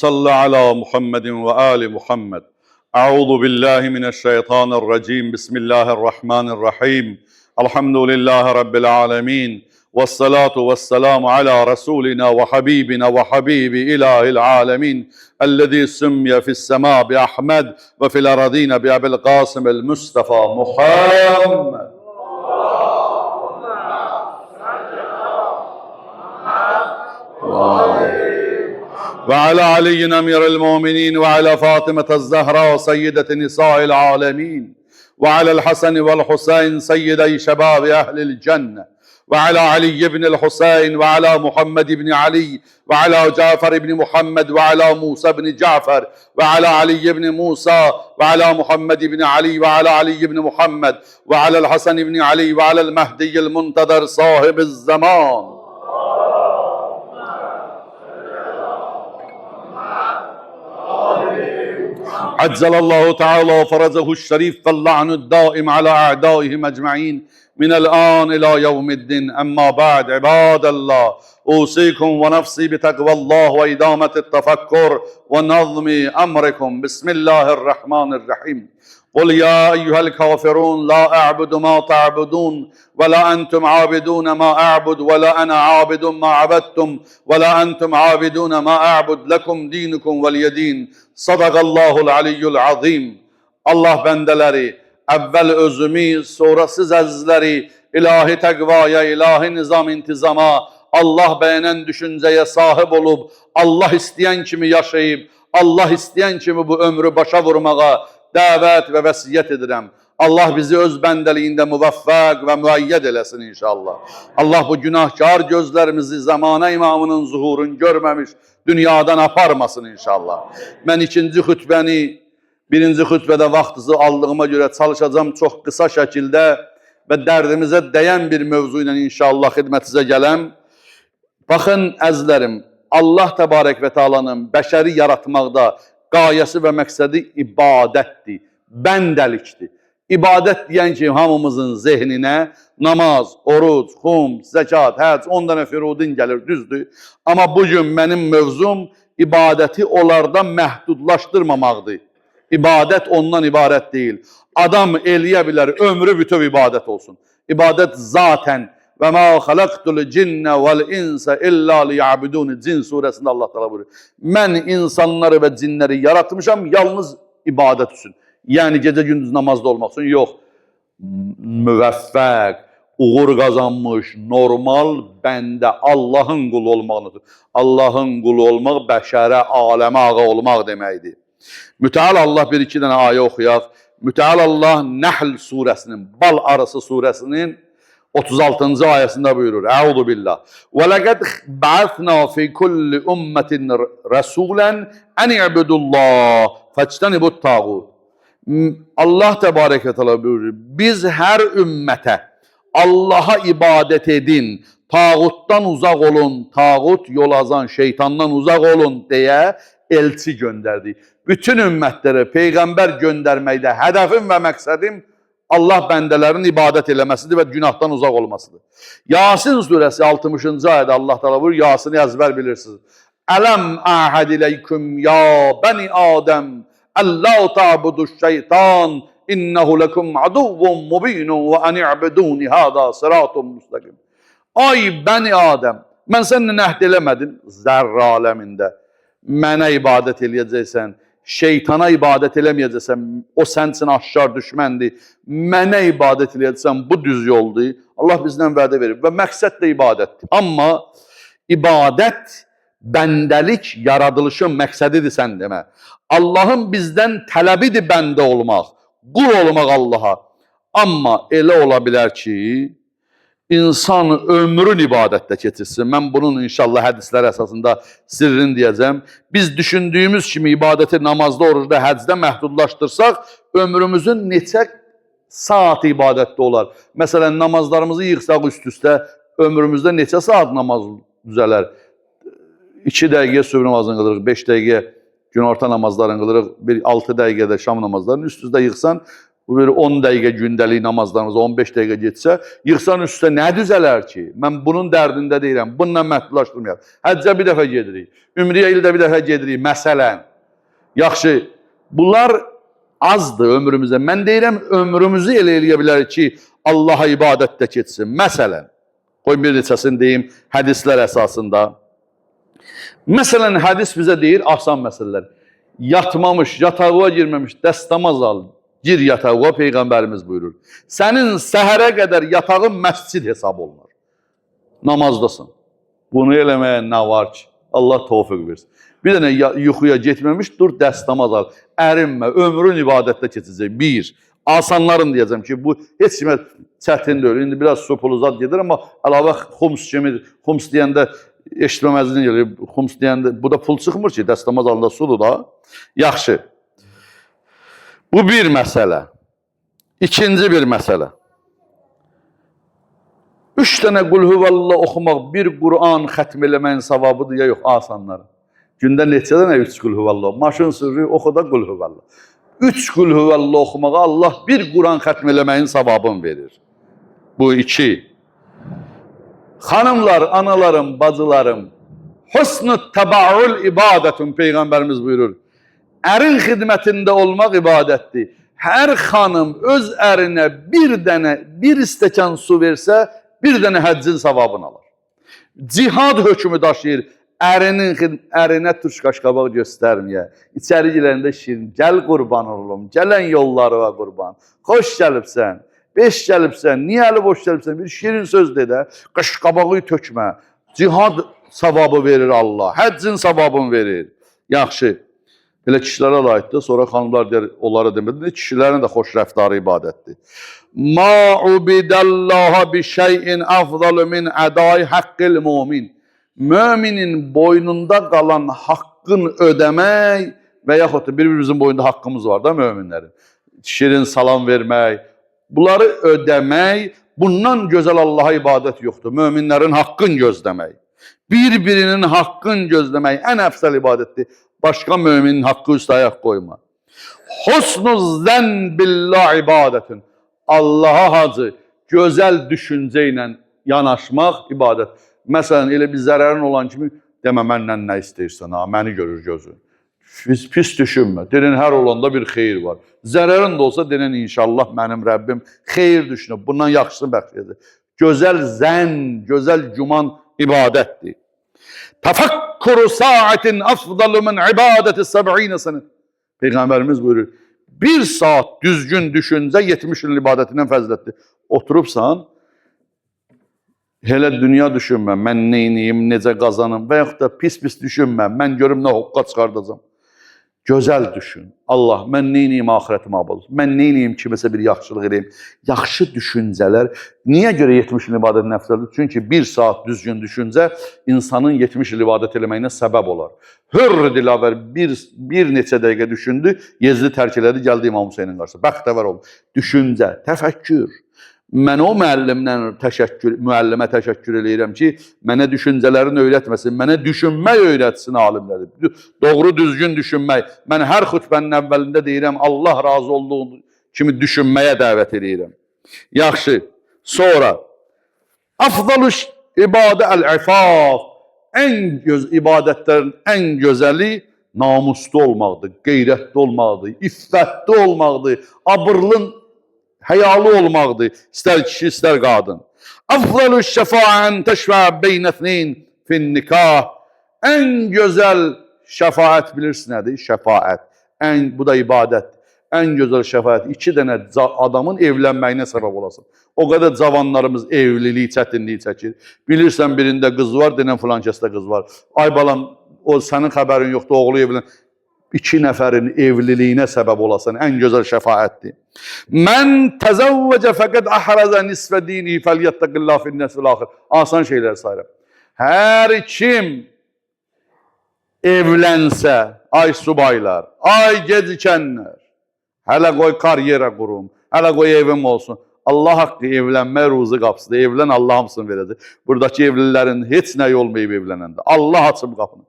صل على محمد وآل محمد. أعوذ بالله من الشيطان الرجيم. بسم الله الرحمن الرحيم. الحمد لله رب العالمين، والصلاة والسلام على رسولنا وحبيبنا وحبيب إله العالمين الذي سمي في السماء بأحمد وفي الأراضين بأبي القاسم المصطفى محمد. وعلى علي أمير المؤمنين وعلى فاطمة الزهراء سيدة نساء العالمين وعلى الحسن والحسين سيدي شباب أهل الجنة وعلى علي بن الحسين وعلى محمد بن علي وعلى جعفر بن محمد وعلى موسى بن جعفر وعلى علي بن موسى وعلى محمد بن علي وعلى علي بن محمد وعلى الحسن بن علي وعلى المهدي المنتظر صاحب الزمان. عجل الله تعالى فرجه الشريف فاللعن الدائم على أعدائهم أجمعين من الآن إلى يوم الدين. أما بعد، عباد الله، أوصيكم ونفسي بتقوى الله وإدامة التفكر ونظم أمركم. بسم الله الرحمن الرحيم. قل يا أيها الكافرون لا أعبد ما تعبدون ولا أنتم عابدون ما أعبد ولا أنا عابد ما عبدتم ولا أنتم عابدون ما أعبد لكم دينكم ولي دين. Sadaqallahul aliyyul azim. Allah bəndeləri, əvvəl özümü, sonra siz əzizləri ilahi təqvaya, ilahi nizam intizama, Allah bəyənən düşüncəyə sahib olub, Allah istəyən kimi yaşayıb, Allah istəyən kimi bu ömrü başa vurmağa dəvət və vəsiyyət edirəm. Allah bizi öz bəndəliyində müvəffəq və müəyyəd eləsin inşallah. Allah bu günahkar gözlərimizi zamana imamının zuhurun görməmiş dünyadan aparmasın inşallah. Mən birinci xütbədə vaxtınızı aldığıma görə çalışacağım çox qısa şəkildə və dərdimizə dəyən bir mövzu ilə inşallah xidmətinizə gələm. Baxın əzizlərim, Allah təbarək və Teala'nın bəşəri yaratmaqda qayəsi və məqsədi ibadətdir, bəndəlikdir. İbadət deyən ki, hamımızın zehninə namaz, oruc, xum, zəkat, həc, 10 dənə firudin gəlir, düzdür. Amma bugün mənim mövzum ibadəti onlardan məhdudlaşdırmamaqdır. İbadət ondan ibarət deyil. Adam eləyə bilər, ömrü bütöv ibadət olsun. İbadət zaten və mə xaləqtul cinnə vəl insə illə liyabudun. Cin surəsində Allah təala buyurur. Mən insanları və cinləri yaratmışam yalnız ibadət üçün. Yəni gecə gündüz namazda olmaq üçün yox. Müvəffəq, uğur qazanmış, normal bəndə Allahın qulu olmaqdır. Allahın qulu olmaq bəşərə, aləmə ağa olmaq deməkdir. Mütəal Allah bir iki dənə ayə oxuyaq. Mütəal Allah Nəhl surəsinin, Bal arısı surəsinin 36-cı ayəsində buyurur. Əuzu billah. Və ləqəd bə'əthna fi kulli ummətin rəsulən ən i'budullah fəctənibut tağut. Allah təbarək və təala buyurur. Biz hər ümmətə Allaha ibadət edin, tağutdan uzaq olun, tağut yol azan şeytandan uzaq olun deyə elçi göndərdik. Bütün ümmətlərə peyğəmbər göndərməkdə hədəfim və məqsədim Allah bəndələrin ibadət eləməsidir və günahdan uzaq olmasıdır. Yasin surəsi 60-cı ayədə Allah təala buyurur, Yasini əzbər bilirsiniz. Ələm əhəd iləyküm ya bəni Adəm Əllə ta'budu şeytan innehu lekum aduvvun mubinun və ani'buduni hada sıratun müstəqim. Ay bəni Adəm, mən səninlə əhd eləmədim zərrə aləmində. Mənə ibadət eləyəcəksən, şeytana ibadət eləməyəcəksən, o sənin üçün aşkar düşməndir. Mənə ibadət eləyəcəksən, bu düz yoldur. Allah bizdən vədə verir və məqsəd də ibadətdir. Amma ibadət, bəndəlik yaradılışın məqsədidir sən demə. Allahın bizdən tələbidir bəndə olmaq, qul olmaq Allaha. Amma elə ola bilər ki, insan ömrün ibadətdə keçirsin. Mən bunun inşallah hədislər əsasında sirrini deyəcəm. Biz düşündüyümüz kimi ibadəti namazda, orucda, həcdə məhdudlaşdırsaq, ömrümüzün neçə saat ibadətdə olar. Məsələn, namazlarımızı yığsaq üst-üstə, ömrümüzdə neçə saat namaz düzələr? 2 dəqiqə sübh namazını qılırıq, 5 dəqiqə günorta namazlarını qılırıq, 6 dəqiqədə şam namazlarını üst-üstə yığsan, Bu bir 10 dəqiqə gündəlik namazlarınız 15 dəqiqə getsə, yıxsan üstə nə düzələr ki? Mən bunun dərdində deyirəm, bununla məhdudlaşdırmayaq. Həccə bir dəfə gedirik, ümriyə ildə bir dəfə gedirik, məsələn. Yaxşı, bunlar azdır ömrümüzdə. Mən deyirəm, ömrümüzü elə eləyə bilərik ki, Allaha ibadətdə keçsin. Məsələn, qoy bir neçəsini deyim, hədislər əsasında. Məsələn, hədis bizə deyir, asan məsələlər. Yatmamış, yatağa girməmiş, dəstəmaz al, gir yatağa, Peyğəmbərimiz buyurur. Sənin səhərə qədər yatağın məscid hesab olunur. Namazdasın. Bunu eləməyə nə var ki? Allah tövfiq versin. Bir dənə yuxuya getməmiş, dur dəstəmaz al, ərinmə, ömrün ibadətdə keçəcək. Bir, asanların deyəcəm ki, bu heç kimə çətin deyil. İndi biraz su pulu zad gedir, amma əlavə xums kimidir. Xums deyəndə eşitməməzliyin gəlir. Xums deyəndə, bu da pul çıxmır ki, dəstəmaz alında sudur da. Yaxşı. Bu bir məsələ. İkinci bir məsələ. 3 dənə qul huvallah oxumaq, bir Qur'an xətm eləməyin savabıdır ya yox, asanları. Gündə neçə dənə 3 qul huvallah? Maşın sürür, oxu da qul huvallah. 3 qul huvallah oxumağa Allah bir Qur'an xətm eləməyin savabını verir. Bu 2. Xanımlar, analarım, bacılarım, husnü təbaül ibadətun, Peyğəmbərimiz buyurur. Ərin xidmətində olmaq ibadətdir. Hər xanım öz ərinə bir stəkan su versə, bir dənə həccin savabını alır. Cihad hökmü daşıyır. Ərinə turş qaşqabaq göstərməyə. İçəri girəndə şirin, gəl qurban olum, gələn yollarına qurban. Xoş gəlibsən, 5 gəlibsən, niyə əli boş gəlibsən? Bir şirin söz dedə, qaşqabağı tökmə. Cihad savabı verir Allah, həccin savabını verir. Yaxşı. Belə kişilərə aiddir, sonra xanımlar deyir, onlara demədir, kişilərin də xoş rəftarı ibadətdir. Ma ubidallaha bi şeyin afdalu min adai haqqil mu'min. Müminin boynunda qalan haqqın ödəmək və yaxud da bir-birimizin boynunda haqqımız var da möminlərin. Şirin salam vermək, bunları ödəmək, bundan gözəl Allaha ibadət yoxdur. Möminlərin haqqın gözləmək, bir-birinin haqqın gözləmək ən əfsəl ibadətdir. Başqa müminin haqqı üstə ayaq qoyma. Husnuz zən billah ibadətin. Allaha hacı, gözəl düşüncə ilə yanaşmaq ibadət. Məsələn, elə bir zərərin olan kimi, demə məndən nə istəyirsən, ha, məni görür gözün. Pis düşünmə, denin hər olanda bir xeyir var. Zərərin də olsa, denin inşallah mənim Rəbbim xeyir düşünür, bundan yaxşısını bəxş edir. Gözəl zən, gözəl güman ibadətdir. Təfakkuru saatin afdalu min ibadeti 70 sene. Peyğəmbərimiz buyurur, 1 saat düzgün düşüncə 70 il ibadətindən fəzilətdir. Oturubsan, elə dünya düşünmə, mən neyniyim, necə qazanım və yaxud da pis-pis düşünmə, mən görüm nə hoqqa çıxardacam. Gözəl düşün. Allah, mən neyniyim ahirətim abad olsun, mən neyniyim kiməsə bir yaxşılıq edeyim. Yaxşı düşüncələr, niyə görə 70 il ibadət nəfsədir? Çünki 1 saat düzgün düşüncə insanın 70 il ibadət eləməyinə səbəb olar. Hürr dilavər bir neçə dəqiqə düşündü, Yezdi tərk elədi, gəldi İmam Hüseynin qarşısına. Bəxtəvər oldu. Düşüncə, təfəkkür. Mən o müəllimə təşəkkür eləyirəm ki, mənə düşüncələrini öyrətməsin, mənə düşünmək öyrətsin alimləri. Doğru düzgün düşünmək. Mən hər xütbənin əvvəlində deyirəm, Allah razı olduğu kimi düşünməyə dəvət eləyirəm. Yaxşı, sonra afdaluş ibadə əl-ifaf. İbadətlərin ən gözəli namuslu olmaqdır, qeyrətli olmaqdır, iffətli olmaqdır, abırlın həyalı olmaqdır, istər kişi, istər qadın. Afdaluş şəfaən təşvə beynətnin fin nikah. Ən gözəl şəfaət bilirsin nədir? Şəfaət. Bu da ibadət. Ən gözəl şəfaət 2 dənə adamın evlənməyinə səbəb olasın. O qədər cavanlarımız evlilik çətinliyi çəkir. Bilirsən birində qız var, denən filan kəsdə qız var. Ay balam, o sənin xəbərin yoxdur, oğlu evlən. 2 nəfərin evliliyinə səbəb olasan ən gözəl şəfaətdir. Mən təzəvvəcə fəqət əhrazə nisfə dini fəliyyəttəqillah finnəsvəl axır. Asan şeylər sayırım. Hər kim evlənsə, ay subaylar, ay gecikənlər, hələ qoy karyera qurum, hələ qoy evim olsun. Allah haqqı evlənmə ruzu qapısıdır. Evlən Allah hamısını verəcək. Buradakı evlilərin heç nə olmayıb evlənəndə. Allah açıb qapını.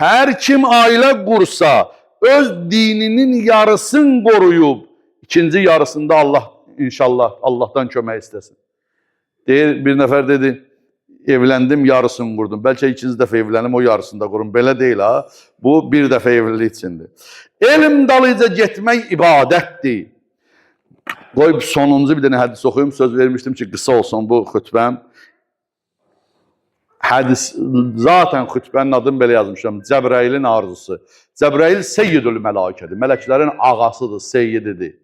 Hər kim ailə qursa, öz dininin yarısını qoruyub, İkinci yarısında Allah inşallah Allah'tan kömək istəsin. Deyir, bir nəfər dedi, evləndim, yarısını qurdum. Bəlkə ikinci dəfə evlənim, o yarısında qurum. Belə deyil ha. Bu bir dəfə evlilik üçündür. Elm dalıca getmək ibadətdir. Qoy sonuncu bir dənə hədis oxuyum. Söz vermişdim ki, qısa olsun bu xütbəm. Hədis, zaten xütbənin adını belə yazmışam. Cəbrailin arzusu. Cəbrail seyyidül mələkədir. Mələklərin ağasıdır, seyyididir.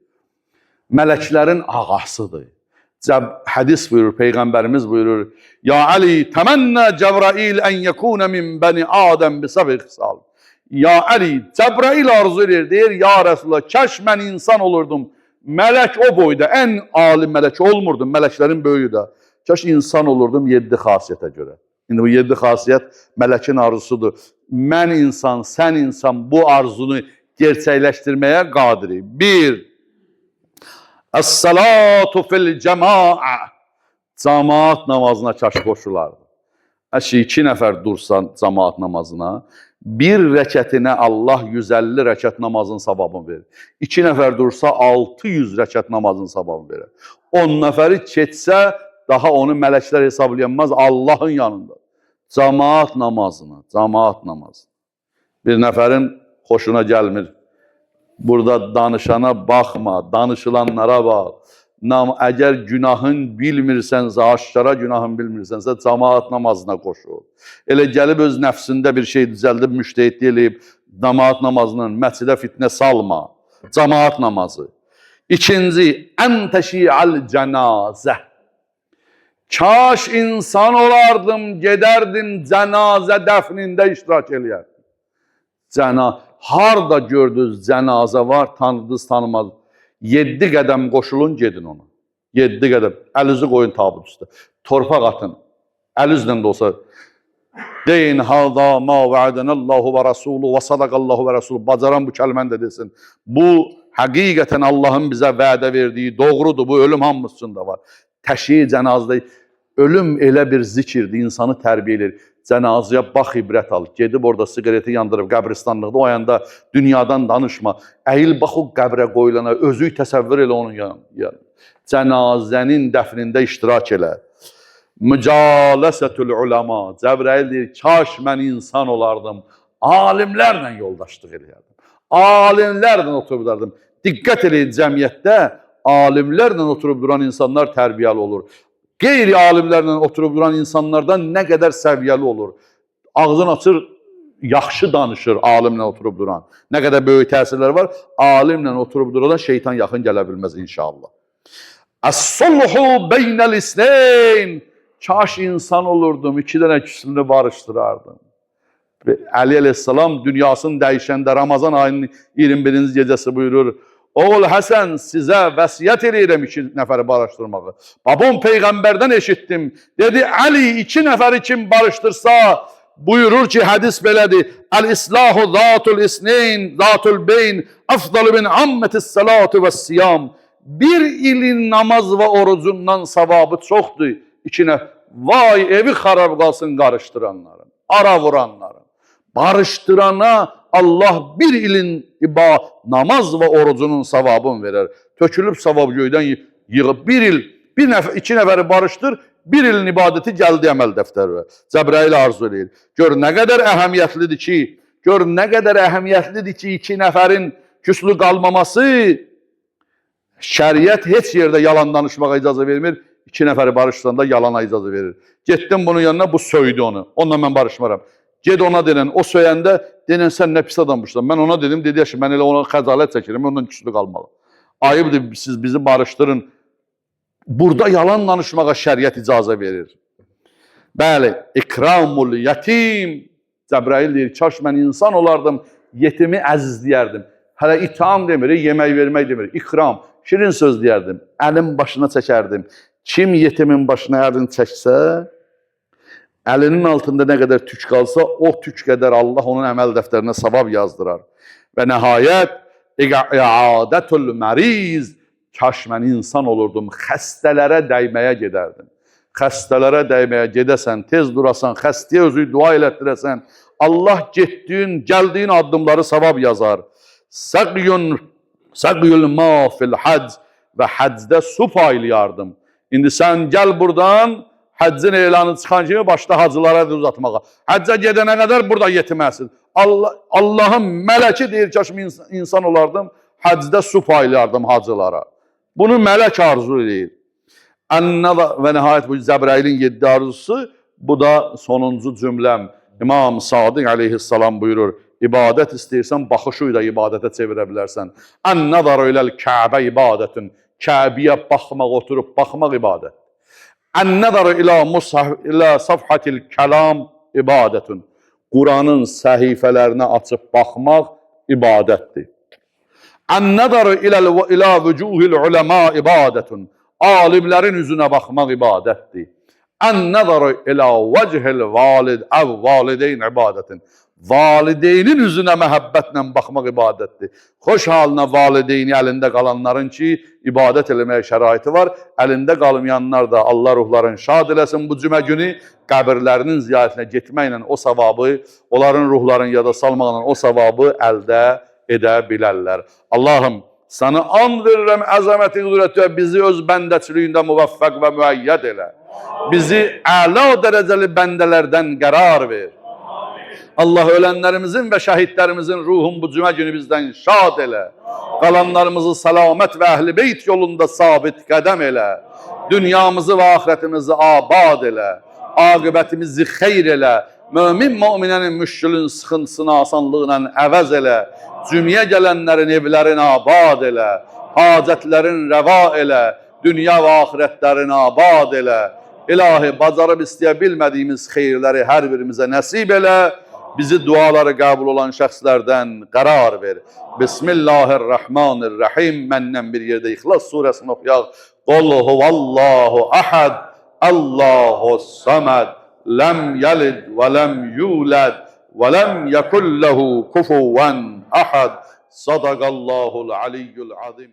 Mələklərin ağasıdır. Hədis buyurur, Peyğəmbərimiz buyurur. Ya Ali, təmənnə Cəbrail ən yəkunə min bəni Adəm bisəbi xisal. Ya Ali, Cəbrail arzu edir, deyir, ya Resulullah, kəş mən insan olurdum. Mələk o boyda, ən alim mələk olmurdum, mələklərin böyüyü də. Kəş insan olurdum 7 xasiyyətə görə. İndi bu 7 xasiyyət mələkin arzusudur. Mən insan, sən insan bu arzunu gerçəkləşdirməyə qadirik. 1. Əs-salatu fil-cəmaə. Cəmaat namazına kaş qoşulardı. Əşi 2 nəfər dursan cəmaat namazına, bir rəkətinə Allah 150 rəkət namazın savabını verir. 2 nəfər dursa 600 rəkət namazın savabını verir. 10 nəfəri keçsə, daha onu mələklər hesablayanmaz Allahın yanında. Cəmaat namazına, cəmaat namazına. Bir nəfərin xoşuna gəlmir. Burada danışana baxma, danışılanlara bax. Əgər günahın bilmirsənsə, aşkara günahın bilmirsənsə, cəmaat namazına qoşul. Elə gəlib öz nəfsində bir şey düzəldib, müştəhidlik eləyib, cəmaat namazının məscidə fitnə salma. Cəmaat namazı. 2. Ən təşi'al cənazə. Kaş insan olardım, gedərdim cənazə dəfnində iştirak eləyərdim. Harda gördünüz cənazə var, tanıdınız, tanımaz. 7 qədəm qoşulun, gedin ona. 7 qədəm. Əlizi qoyun tabut üstə. Torpaq atın. Əlizlə də olsa. Deyin, halda ma vəədənəllahu və rəsulu və sadaqallahu və rəsulu. Bacaran bu kəlməni də desin. Bu, həqiqətən Allahın bizə vədə verdiyi doğrudur. Bu, ölüm hamısında var. Təşyi cənazədə. Ölüm elə bir zikirdir, insanı tərbiyə edir. Cənazəyə bax, ibrət al. Gedib orada siqareti yandırıb, qəbristanlıqda o ayanda dünyadan danışma. Əyil bax o qəbrə qoyulana, özü təsəvvür elə onun yanına. Cənazənin dəfnində iştirak elə. Mücaləsətül uləma. Cəbrail deyir, kaş mən insan olardım. Alimlərlə yoldaşlıq eləyərdim. Alimlərlə oturub durardım. Diqqət eləyin, cəmiyyətdə alimlərlə oturub duran insanlar tərbiyəli olur. Qeyri-alimlərlə oturub duran insanlardan nə qədər səviyyəli olur. Ağzını açır, yaxşı danışır alimlə oturub duran. Nə qədər böyük təsirlər var, alimlə oturub duran şeytan yaxın gələ bilməz inşallah. Əs-sulhu beynəl-isneyn. Kaş insan olurdum, 2 dənə küsünü barışdırardım. Əli əleyhissalam dünyasını dəyişəndə Ramazan ayının 21-ci gecəsi buyurur. Oğul Həsən, sizə vəsiyyət edirəm 2 nəfəri barışdırmağı. Babam Peyğəmbərdən eşitdim. Dedi, Əli 2 nəfəri kim barışdırsa, buyurur ki, hədis belədir. Əl-islahu zatul isneyn, zatul beyn, afdalı min ammətis salatu və siyam. 1 ilin namaz və orucundan savabı çoxdur. 2 nəfər, vay evi xarab qalsın qarışdıranların, ara vuranların. Barışdırana Allah 1 ilin namaz və orucunun savabını verir. Tökülüb savab göydən yığıb 1 il, 2 nəfəri barışdır, 1 ilin ibadəti gəldi əməl dəftəri. Cəbrail arzu edir. Gör nə qədər əhəmiyyətlidir ki, 2 nəfərin küslü qalmaması, şəriət heç yerdə yalan danışmağa icazə vermir. 2 nəfəri barışdıranda yalana icazə verir. Getdim bunun yanına, bu söydü onu. Onunla mən barışmaram. Ged ona denən, o söyəndə denən sən nə pis adammışsan. Mən ona dedim, dedi ki, mən elə ona xəcalət çəkirəm, ondan küslü qalmalı. Ayıbdır, siz bizi barışdırın. Burada yalan danışmağa şəriət icazə verir. Bəli, ikramul yetim. Cəbrail deyir, kaş mən insan olardım, yetimi əzizləyərdim. Hələ itam demir, yemək vermək demir, ikram, şirin söz deyərdim. Əlim başına çəkərdim. Kim yetimin başına əlini çəksə, əlinin altında nə qədər tük qalsa, o tük qədər Allah onun əməl dəftərinə savab yazdırar. Və nəhayət, i'adətul məriz, kaş mən insan olurdum, xəstələrə dəyməyə gedərdim. Xəstələrə dəyməyə gedəsən, tez durasan, xəstəyə özü dua elətdirəsən, Allah getdiyin, gəldiyin addımları savab yazar. Səqyun Səqyül ma fil hac və həcdə su paylayardım. İndi sən gəl buradan həccin elanı çıxan kimi başda hacılara uzatmağa. Həccə gedənə qədər burada yetirməsin. Allahın mələki deyir ki, insan olardım, həcdə su paylayardım hacılara. Bunu mələk arzu edir. Və nəhayət bu Cəbrailin 7 arzusu, bu da sonuncu cümləm. İmam Sadiq aleyhissalam buyurur, ibadət istəyirsən, baxışı ilə ibadətə çevirə bilərsən. Ən-nəzəru iləl Kəbə ibadətün. Kəbiyə baxmaq, oturub baxmaq ibadət. Ən-nəzəru ilə safhatil kəlam ibadətün. Quranın səhifələrinə açıb baxmaq ibadətdir. Ən-nəzəru ilə vücuhil uləma ibadətün. Alimlərin üzünə baxmaq ibadətdir. Ən-nəzəru ilə vəcihil valid əv valideyn ibadətin. Valideynin üzünə məhəbbətlə baxmaq ibadətdir. Xoş halına valideyni əlində qalanların ki, ibadət eləməyə şəraiti var. Əlində qalmayanlar da Allah ruhlarını şad eləsin bu cümə günü. Qəbirlərinin ziyarətinə getməklə o savabı, onların ruhlarını yada salmaqla o savabı əldə edə bilərlər. Allahım, sana and verirəm əzəməti qüdrətə, bizi öz bəndəçiliyində müvəffəq və müəyyəd elə. Bizi əla dərəcəli bəndələrdən qərar ver. Allah ölənlərimizin və şəhidlərimizin ruhun bu cümə günü bizdən şad elə. Qalanlarımızı salamət və əhl-i beyt yolunda sabit qədəm elə. Dünyamızı və axirətimizi abad elə. Aqibətimizi xeyr elə. Mömin-möminənin müşkülün sıxıntısını asanlığına əvəz elə. Cümyə gələnlərin evlərini abad elə. Hacətlərin rəva elə. Dünya və axirətlərini abad elə. İlahi, bacarıb istəyə bilmədiyimiz xeyirləri hər birimizə nəsib elə. Bizi duaları qəbul olan şəxslərdən qərar ver. Bismillahirrahmanirrahim. Məndən bir yerdə İxlas surəsini oxuyaq. Qul huvallahu ahad, Allahu saməd, ləm yəlid və ləm yulad və ləm yəkun lehu kufuvan ahad. Sadaqallahul aliyyul azim.